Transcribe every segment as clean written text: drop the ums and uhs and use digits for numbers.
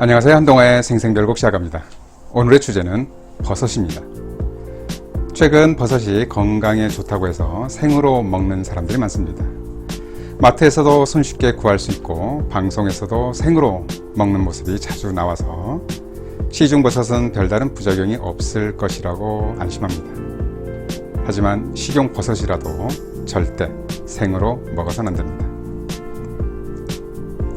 안녕하세요. 한동아의 생생별곡 시작합니다. 오늘의 주제는 버섯입니다. 최근 버섯이 건강에 좋다고 해서 생으로 먹는 사람들이 많습니다. 마트에서도 손쉽게 구할 수 있고 방송에서도 생으로 먹는 모습이 자주 나와서 시중버섯은 별다른 부작용이 없을 것이라고 안심합니다. 하지만 식용버섯이라도 절대 생으로 먹어서는 안됩니다.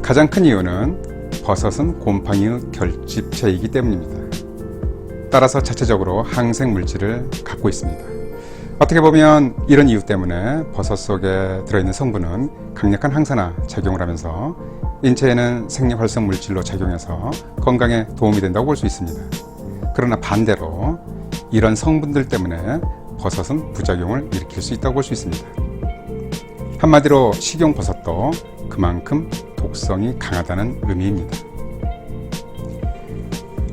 가장 큰 이유는 버섯은 곰팡이의 결집체이기 때문입니다. 따라서 자체적으로 항생물질을 갖고 있습니다. 어떻게 보면 이런 이유 때문에 버섯 속에 들어있는 성분은 강력한 항산화 작용을 하면서 인체에는 생리활성물질로 작용해서 건강에 도움이 된다고 볼 수 있습니다. 그러나 반대로 이런 성분들 때문에 버섯은 부작용을 일으킬 수 있다고 볼 수 있습니다. 한마디로 식용버섯도 그만큼 독성이 강하다는 의미입니다.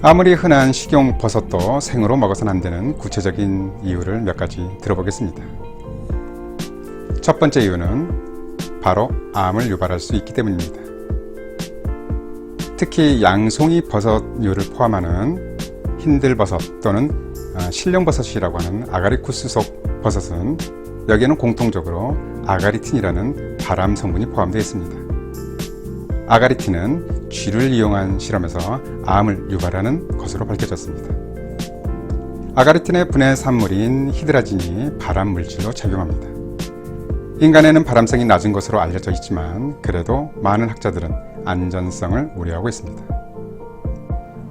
아무리 흔한 식용버섯도 생으로 먹어서는 안 되는 구체적인 이유를 몇 가지 들어보겠습니다. 첫 번째 이유는 바로 암을 유발할 수 있기 때문입니다. 특히 양송이 버섯류를 포함하는 흰들버섯 또는 실령버섯이라고 하는 아가리쿠스 속 버섯은 여기에는 공통적으로 아가리틴이라는 발암 성분이 포함되어 있습니다. 아가리틴은 쥐를 이용한 실험에서 암을 유발하는 것으로 밝혀졌습니다. 아가리틴의 분해 산물인 히드라진이 발암 물질로 작용합니다. 인간에는 발암성이 낮은 것으로 알려져 있지만 그래도 많은 학자들은 안전성을 우려하고 있습니다.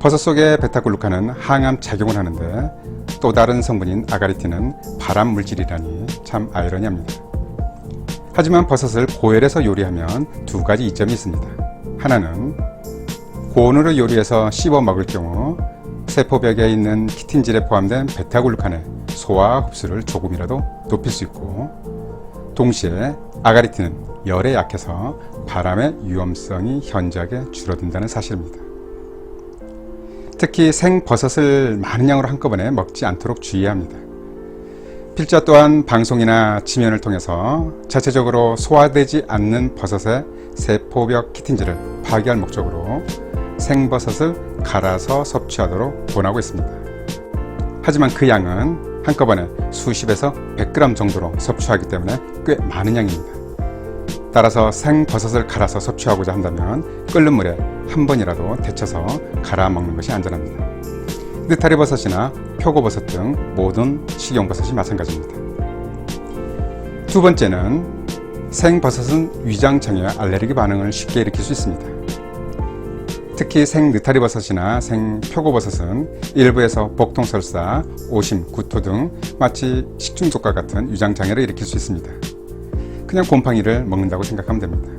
버섯 속의 베타글루칸은 항암 작용을 하는데 또 다른 성분인 아가리틴은 발암 물질이라니 참 아이러니합니다. 하지만 버섯을 고열해서 요리하면 두 가지 이점이 있습니다. 하나는 고온으로 요리해서 씹어 먹을 경우 세포벽에 있는 키틴질에 포함된 베타글루칸의 소화 흡수를 조금이라도 높일 수 있고, 동시에 아가리틴은 열에 약해서 발암의 위험성이 현저하게 줄어든다는 사실입니다. 특히 생버섯을 많은 양으로 한꺼번에 먹지 않도록 주의해야 합니다. 필자 또한 방송이나 지면을 통해서 자체적으로 소화되지 않는 버섯의 세포벽 키틴질을 파괴할 목적으로 생버섯을 갈아서 섭취하도록 권하고 있습니다. 하지만 그 양은 한꺼번에 수십에서 100g 정도로 섭취하기 때문에 꽤 많은 양입니다. 따라서 생버섯을 갈아서 섭취하고자 한다면 끓는 물에 한 번이라도 데쳐서 갈아 먹는 것이 안전합니다. 느타리버섯이나 표고버섯 등 모든 식용버섯이 마찬가지입니다. 두 번째는 생버섯은 위장장애와 알레르기 반응을 쉽게 일으킬 수 있습니다. 특히 생느타리버섯이나 생표고버섯은 일부에서 복통설사, 오심, 구토 등 마치 식중독과 같은 위장장애를 일으킬 수 있습니다. 그냥 곰팡이를 먹는다고 생각하면 됩니다.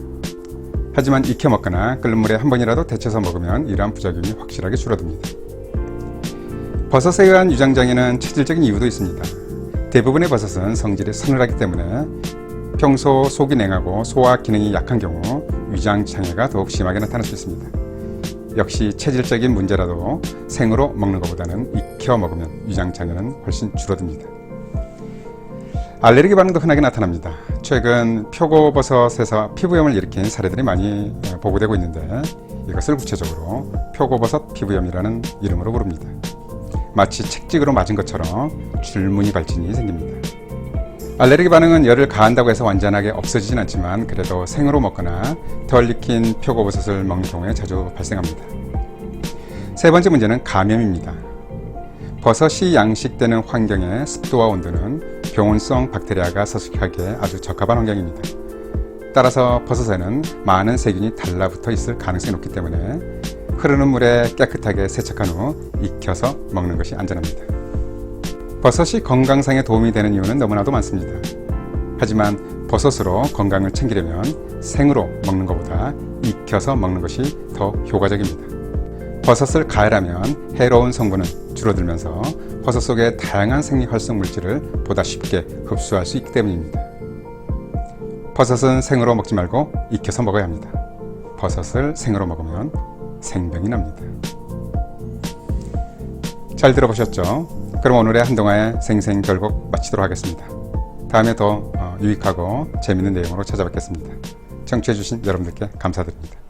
하지만 익혀 먹거나 끓는 물에 한 번이라도 데쳐서 먹으면 이러한 부작용이 확실하게 줄어듭니다. 버섯에 의한 위장장애는 체질적인 이유도 있습니다. 대부분의 버섯은 성질이 서늘하기 때문에 평소 속이 냉하고 소화 기능이 약한 경우 위장장애가 더욱 심하게 나타날 수 있습니다. 역시 체질적인 문제라도 생으로 먹는 것보다는 익혀 먹으면 위장장애는 훨씬 줄어듭니다. 알레르기 반응도 흔하게 나타납니다. 최근 표고버섯에서 피부염을 일으킨 사례들이 많이 보고되고 있는데 이것을 구체적으로 표고버섯 피부염이라는 이름으로 부릅니다. 마치 책찍으로 맞은 것처럼 줄무늬 발진이 생깁니다. 알레르기 반응은 열을 가한다고 해서 완전하게 없어지진 않지만 그래도 생으로 먹거나 덜 익힌 표고버섯을 먹는 경우에 자주 발생합니다. 세 번째 문제는 감염입니다. 버섯이 양식되는 환경의 습도와 온도는 병원성 박테리아가 서식하기에 아주 적합한 환경입니다. 따라서 버섯에는 많은 세균이 달라붙어 있을 가능성이 높기 때문에 흐르는 물에 깨끗하게 세척한 후 익혀서 먹는 것이 안전합니다. 버섯이 건강상에 도움이 되는 이유는 너무나도 많습니다. 하지만 버섯으로 건강을 챙기려면 생으로 먹는 것보다 익혀서 먹는 것이 더 효과적입니다. 버섯을 가열하면 해로운 성분은 줄어들면서 버섯 속의 다양한 생리활성 물질을 보다 쉽게 흡수할 수 있기 때문입니다. 버섯은 생으로 먹지 말고 익혀서 먹어야 합니다. 버섯을 생으로 먹으면 생병이 납니다. 잘 들어보셨죠? 그럼 오늘의 한동아의 생생별곡 마치도록 하겠습니다. 다음에 더 유익하고 재밌는 내용으로 찾아뵙겠습니다. 청취해주신 여러분들께 감사드립니다.